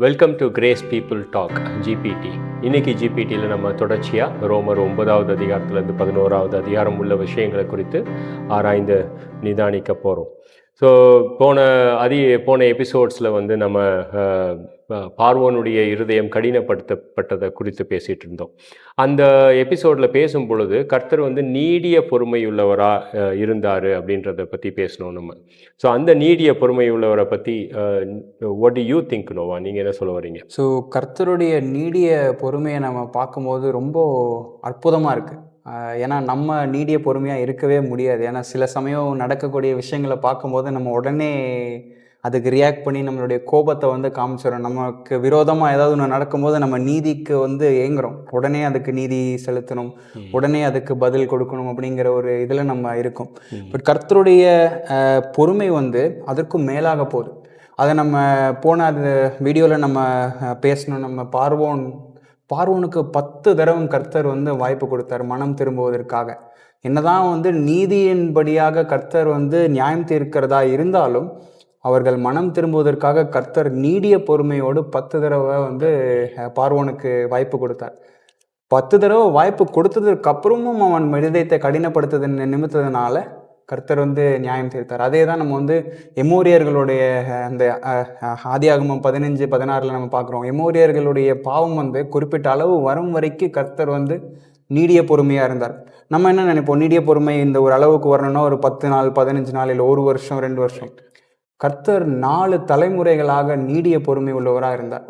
Welcome to grace people talk GPT. இன்னைக்கு ஜிபிடியில் நம்ம தொடர்ச்சியாக ரோமர் 9வது அதிகாரத்துலேருந்து 11வது அதிகாரம் உள்ள விஷயங்களை குறித்து ஆராய்ந்து நிதானிக்க போகிறோம். ஸோ போன எபிசோட்ஸில் வந்து நம்ம பார்வோனுடைய இருதயம் கடினப்படுத்தப்பட்டதை குறித்து பேசிகிட்டு இருந்தோம். அந்த எபிசோடில் பேசும் பொழுது கர்த்தர் வந்து நீடிய பொறுமையுள்ளவராக இருந்தார் அப்படின்றத பற்றி பேசணும் நம்ம. ஸோ அந்த நீடிய பொறுமையுள்ளவரை பற்றி what do you think Noah, நீங்கள் என்ன சொல்ல வரீங்க? ஸோ கர்த்தருடைய நீடிய பொறுமையை நம்ம பார்க்கும்போது ரொம்ப அற்புதமாக இருக்குது. ஏன்னா நம்ம நீடிய பொறுமையாக இருக்கவே முடியாது. ஏன்னா சில சமயம் நடக்கக்கூடிய விஷயங்களை பார்க்கும்போது நம்ம உடனே அதுக்கு ரியாக்ட் பண்ணி நம்மளுடைய கோபத்தை வந்து காமிச்சிடும். நமக்கு விரோதமாக ஏதாவது ஒன்று நடக்கும்போது நம்ம நீதிக்கு வந்து ஏங்குறோம். உடனே அதுக்கு நீதி செலுத்தணும், உடனே அதுக்கு பதில் கொடுக்கணும் அப்படிங்கிற ஒரு இதில் நம்ம இருக்கோம். பட் கர்த்தருடைய பொறுமை வந்து அதற்கும் மேலாக போகுது. அதை நம்ம போன அது வீடியோவில் நம்ம பேசணும். நம்ம பார்வோனுக்கு 10 தடவை கர்த்தர் வந்து வாய்ப்பு கொடுத்தார் மனம் திரும்புவதற்காக. என்னதான் வந்து நீதியின்படியாக கர்த்தர் வந்து நியாயம் தீர்க்கிறதா இருந்தாலும் அவர்கள் மனம் திரும்புவதற்காக கர்த்தர் நீடிய பொறுமையோடு 10 தடவை வந்து பார்வோனுக்கு வாய்ப்பு கொடுத்தார். 10 தடவை வாய்ப்பு கொடுத்ததுக்கு அப்புறமும் அவன் இருதயத்தை கடினப்படுத்தது நிமித்ததுனால கர்த்தர் வந்து நியாயம் தீர்த்தார். அதே தான் நம்ம வந்து எமோரியர்களுடைய அந்த ஆதியாகமம் 15-16 நம்ம பார்க்குறோம். எமோரியர்களுடைய பாவம் வந்து குறிப்பிட்ட அளவு வரும் வரைக்கும் கர்த்தர் வந்து நீடிய பொறுமையாக இருந்தார். நம்ம என்ன நினைப்போம், நீடிய பொறுமை இந்த ஒரு அளவுக்கு வரணும்னா ஒரு 10 நாள் 15 நாள் இல்லை 1 வருஷம் 2 வருஷம். கர்த்தர் 4 தலைமுறைகளாக நீடிய பொறுமை உள்ளவராக இருந்தார்.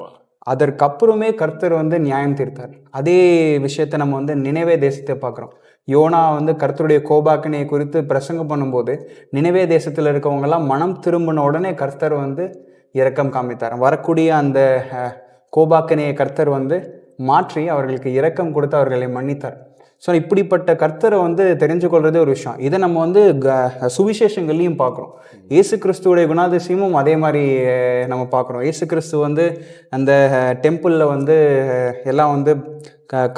அதற்கப்புறமே கர்த்தர் வந்து நியாயம் தீர்த்தார். அதே விஷயத்தை நம்ம வந்து நினைவே தேசத்தை பார்க்குறோம். யோனா வந்து கர்த்தருடைய கோபாக்கினையை குறித்து பிரசங்கம் பண்ணும்போது நினைவே தேசத்தில் இருக்கவங்கெல்லாம் மனம் திரும்பின உடனே கர்த்தர் வந்து இரக்கம் காமித்தார். வரக்கூடிய அந்த கோபாக்கினையை கர்த்தர் வந்து மாற்றி அவர்களுக்கு இரக்கம் கொடுத்து அவர்களை மன்னித்தார். ஸோ இப்படிப்பட்ட கர்த்தரை வந்து தெரிஞ்சு கொள்றதே ஒரு விஷயம். இதை நம்ம வந்து சுவிசேஷங்கள்லையும் பார்க்குறோம். இயேசு கிறிஸ்துவோடைய குணாதிசயமும் அதே மாதிரி நம்ம பார்க்குறோம். இயேசு கிறிஸ்து வந்து அந்த டெம்பிளில் வந்து எல்லாம் வந்து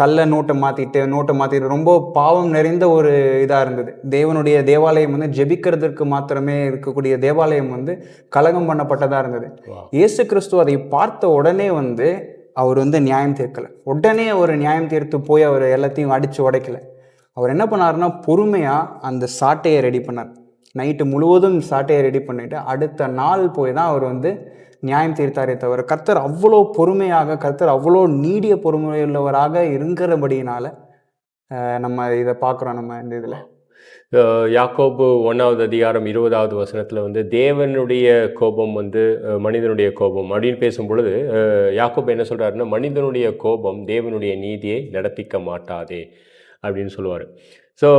கல்லை நோட்டை மாற்றிட்டு ரொம்ப பாவம் நிறைந்த ஒரு இதாக இருந்தது. தேவனுடைய தேவாலயம் வந்து ஜெபிக்கிறதுக்கு மாத்திரமே இருக்கக்கூடிய தேவாலயம் வந்து கலகம் பண்ணப்பட்டதாக இருந்தது. இயேசு கிறிஸ்து அதை பார்த்த உடனே வந்து அவர் வந்து நியாயம் தீர்க்கலை. உடனே ஒரு நியாயம் தீர்த்து போய் அவர் எல்லாத்தையும் அடித்து உடைக்கலை. அவர் என்ன பண்ணாருன்னா பொறுமையாக அந்த சாட்டையை ரெடி பண்ணார். நைட்டு முழுவதும் சாட்டையை ரெடி பண்ணிவிட்டு அடுத்த நாள் போய் தான் அவர் வந்து நியாயம் தீர்த்தாரே தவிர கர்த்தர் அவ்வளோ பொறுமையாக, கர்த்தர் அவ்வளோ நீடிய பொறுமையுள்ளவராக இருக்கிறபடியினால நம்ம இதை பார்க்குறோம். நம்ம இந்த இதில் யாக்கோபு 1வது அதிகாரம் 20வது வசனத்தில் வந்து தேவனுடைய கோபம் வந்து மனிதனுடைய கோபம் அப்படின்னு பேசும் பொழுது யாக்கோபு என்ன சொல்கிறாருன்னா, மனிதனுடைய கோபம் தேவனுடைய நீதியை நடப்பிக்க மாட்டாதே அப்படின்னு சொல்லுவார். ஸோ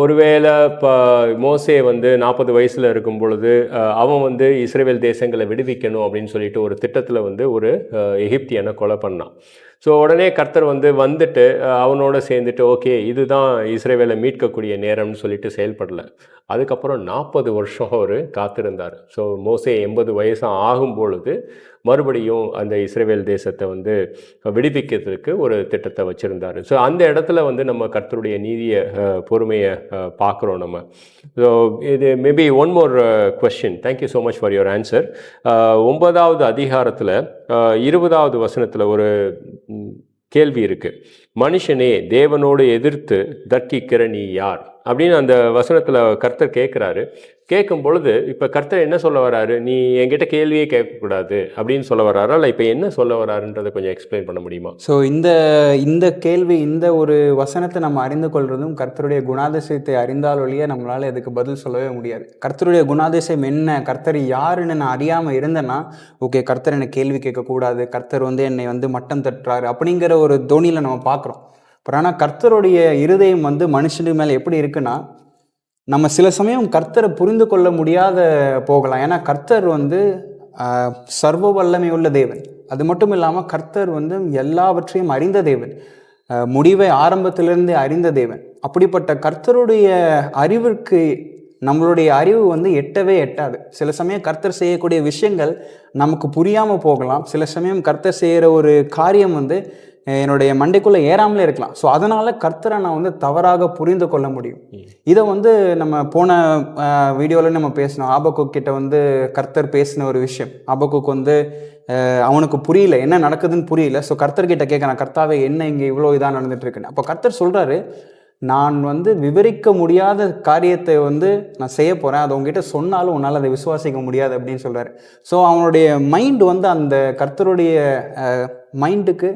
ஒருவேளை இப்போ மோசே வந்து 40 வயசில் இருக்கும் பொழுது அவன் வந்து இஸ்ரவேல் தேசங்களை விடுவிக்கணும் அப்படின்னு சொல்லிட்டு ஒரு திட்டத்தில் வந்து ஒரு எகிப்தியனை கொலை பண்ணான். ஸோ உடனே கர்த்தர் வந்துட்டு அவனோட சேர்ந்துட்டு ஓகே இதுதான் இஸ்ரவேலை மீட்கக்கூடிய நேரம்னு சொல்லிட்டு செயல்படலை. அதுக்கப்புறம் 40 வருஷம் அவர் காத்திருந்தார். ஸோ மோசே 80 வயசு ஆகும் பொழுது மறுபடியும் அந்த இஸ்ரவேல் தேசத்தை வந்து விடுவிக்கிறதுக்கு ஒரு திட்டத்தை வச்சுருந்தார். ஸோ அந்த இடத்துல வந்து நம்ம கர்த்தருடைய நீதியை பொறுமையை பார்க்குறோம் நம்ம. ஸோ இது maybe one more question. Thank you so much for your answer. 9வது அதிகாரத்தில் 20வது வசனத்தில் ஒரு கேள்வி இருக்குது. மனுஷனே தேவனோடு எதிர்த்து தர்க்கிக்கிற நீ யார் அப்படின்னு அந்த வசனத்தில் கர்த்தர் கேட்குறாரு. கேட்கும் பொழுது இப்போ கர்த்தர் என்ன சொல்ல வராரு, நீ என்கிட்ட கேள்வியே கேட்கக்கூடாது அப்படின்னு சொல்ல வர்றாரா, இல்லை இப்போ என்ன சொல்ல வராருன்றதை கொஞ்சம் எக்ஸ்பிளைன் பண்ண முடியுமா? ஸோ இந்த கேள்வி, இந்த ஒரு வசனத்தை நம்ம அறிந்து கொள்வதும் கர்த்தருடைய குணாதிசயத்தை அறிந்தால் ஒழிய நம்மளால் இதுக்கு பதில் சொல்லவே முடியாது. கர்த்தருடைய குணாதிசயம் என்ன, கர்த்தர் யாருன்னு நான் அறியாமல் இருந்தேன்னா ஓகே கர்த்தர் என்னை கேள்வி கேட்கக்கூடாது, கர்த்தர் வந்து என்னை வந்து மட்டம் தட்டுறாரு அப்படிங்கிற ஒரு தோனியில் நம்ம பார்க்குறோம். ஆனால் கர்த்தருடைய இருதயம் வந்து மனுஷனுக்கு மேலே எப்படி இருக்குன்னா, நம்ம சில சமயம் கர்த்தரை புரிந்து கொள்ள முடியாத போகலாம். ஏன்னா கர்த்தர் வந்து சர்வ வல்லமை உள்ள தேவன். அது மட்டும் இல்லாமல் கர்த்தர் வந்து எல்லாவற்றையும் அறிந்த தேவன், முடிவை ஆரம்பத்திலிருந்து அறிந்த தேவன். அப்படிப்பட்ட கர்த்தருடைய அறிவிற்கு நம்மளுடைய அறிவு வந்து எட்டவே எட்டாது. சில சமயம் கர்த்தர் செய்யக்கூடிய விஷயங்கள் நமக்கு புரியாமல் போகலாம். சில சமயம் கர்த்தர் செய்கிற ஒரு காரியம் வந்து என்னுடைய மண்டைக்குள்ளே ஏறாமலே இருக்கலாம். ஸோ அதனால் கர்த்தரை நான் வந்து தவறாக புரிந்து கொள்ள முடியும். இதை வந்து நம்ம போன வீடியோவில் நம்ம பேசினோம். ஆபக்குக் கிட்ட வந்து கர்த்தர் பேசின ஒரு விஷயம். ஆபக்குக் வந்து அவனுக்கு புரியல, என்ன நடக்குதுன்னு புரியல. ஸோ கர்த்தர்கிட்ட கேட்குறான், கர்த்தாவே என்ன இங்கே இவ்வளோ இதாக நடந்துட்டு இருக்குன்னு. அப்போ கர்த்தர் சொல்கிறாரு, நான் வந்து விவரிக்க முடியாத காரியத்தை வந்து நான் செய்ய போகிறேன், அதை உங்ககிட்ட சொன்னாலும் உன்னால் அதை விசுவாசிக்க முடியாது அப்படின்னு சொல்கிறாரு. ஸோ அவனுடைய மைண்டு வந்து அந்த கர்த்தருடைய மைண்டுக்கு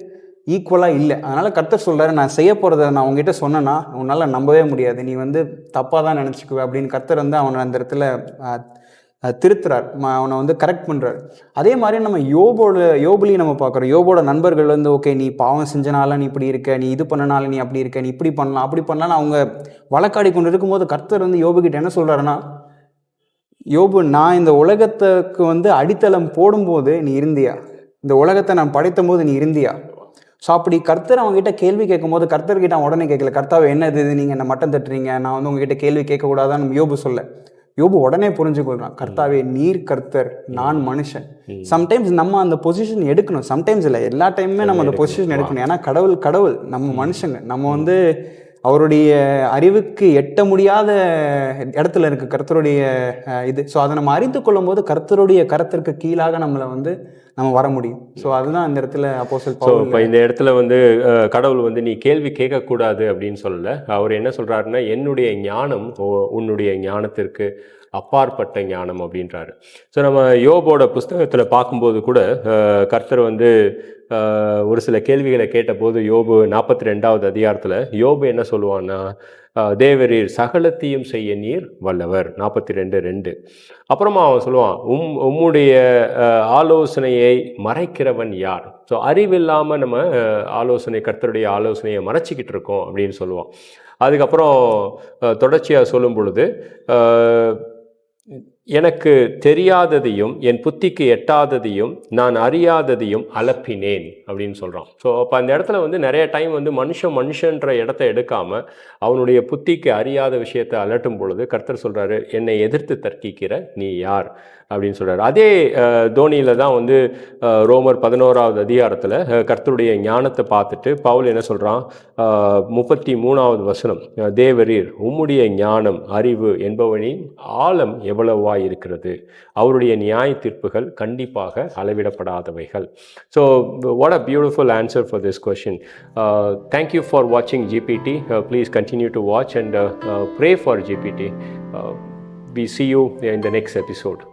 ஈக்குவலாக இல்லை. அதனால் கர்த்தர் சொல்கிறாரு, நான் செய்ய போகிறத நான் உங்ககிட்ட சொன்னேன்னா உன்னால் நம்பவே முடியாது, நீ வந்து தப்பாக தான் நினச்சிக்குவே அப்படின்னு கர்த்தர் வந்து அவனை அந்த இடத்துல திருத்துறார், அவனை வந்து கரெக்ட் பண்ணுறாரு. அதே மாதிரி நம்ம யோபுலையும் நம்ம பார்க்குறோம். யோபோட நண்பர்கள் வந்து ஓகே நீ பாவம் செஞ்சனால நீ இப்படி இருக்க, நீ இது பண்ணனால நீ அப்படி இருக்க, நீ இப்படி பண்ணலாம் அப்படி பண்ணலான்னு அவங்க வழக்காடி கொண்டு இருக்கும்போது கர்த்தர் வந்து யோபுக்கிட்ட என்ன சொல்கிறாருன்னா, யோபு நான் இந்த உலகத்துக்கு வந்து அடித்தளம் போடும்போது நீ இருந்தியா, இந்த உலகத்தை நான் படைத்த போது நீ இருந்தியா. ஸோ அப்படி கர்த்தர் அவங்ககிட்ட கேள்வி கேட்கும் போது கர்த்தர்கிட்ட அவன் உடனே கேட்கல, கர்த்தாவை என்ன இது நீங்கள் என்ன மட்டம் தட்டுறீங்க, நான் வந்து உங்ககிட்ட கேள்வி கேட்கக்கூடாதான்னு யோபு சொல்ல. யோபு உடனே புரிஞ்சுக்கொள்றான், கர்த்தாவே நீர் கர்த்தர், நான் மனுஷன். சம்டைம்ஸ் நம்ம அந்த பொசிஷன் எடுக்கணும், சம்டைம்ஸ் இல்லை, எல்லா டைமுமே நம்ம அந்த பொசிஷன் எடுக்கணும். ஏன்னா கடவுள் நம்ம மனுஷங்க, நம்ம வந்து அவருடைய அறிவுக்கு எட்ட முடியாத இடத்துல இருக்கு கர்த்தருடைய இது. ஸோ அதை நம்ம அறிந்து கொள்ளும் போது கர்த்தருடைய கரத்திற்கு கீழாக நம்மளை வந்து நம்ம வர முடியும். ஸோ அதுதான் இந்த இடத்துல அப்போஸ்தலன் பவுல். இப்போ இந்த இடத்துல வந்து கடவுள் வந்து நீ கேள்வி கேட்கக்கூடாது அப்படின்னு சொல்லல. அவர் என்ன சொல்றாருன்னா, என்னுடைய ஞானம் உன்னுடைய ஞானத்திற்கு அப்பாற்பட்ட ஞானம் அப்படின்றாரு. ஸோ நம்ம யோபோட புஸ்தகத்தில் பார்க்கும்போது கூட கர்த்தர் வந்து ஒரு சில கேள்விகளை கேட்டபோது யோபு 42வது அதிகாரத்தில் யோபு என்ன சொல்லுவான்னா, தேவரீர் சகலத்தையும் செய்ய நீர் வல்லவர், 42:2. அப்புறமா அவன் சொல்லுவான், உம்முடைய ஆலோசனையை மறைக்கிறவன் யார். ஸோ அறிவில்லாமல் நம்ம கர்த்தருடைய ஆலோசனையை மறைச்சிக்கிட்டு இருக்கோம் அப்படின்னு சொல்லுவான். அதுக்கப்புறம் தொடர்ச்சியாக சொல்லும் பொழுது, எனக்கு தெரியாததையும் என் புத்திக்கு எட்டாததையும் நான் அறியாததையும் அலப்பினேன் அப்படின்னு சொல்கிறான். ஸோ அப்போ அந்த இடத்துல வந்து நிறைய டைம் வந்து மனுஷன்ற இடத்த எடுக்காமல் அவனுடைய புத்திக்கு அறியாத விஷயத்தை அலட்டும் பொழுது கர்த்தர் சொல்கிறாரு, என்னை எதிர்த்து தர்க்கிக்கிற நீ யார் அப்படின்னு சொல்கிறார். அதே தோனியில் தான் வந்து ரோமர் 11வது அதிகாரத்தில் கர்த்தருடைய ஞானத்தை பார்த்துட்டு பவுல் என்ன சொல்கிறான், 33வது வசனம், தேவரீர் உம்முடைய ஞானம் அறிவு என்பவனின் ஆழம் எவ்வளவா இருக்கிறது, அவருடைய நியாய தீர்ப்புகள் கண்டிப்பாக அளவிடப்படாதவைகள். So what a beautiful answer for this question. Thank you for வாட்சிங் GPT. Please continue to watch and pray for GPT. We see you in the next episode.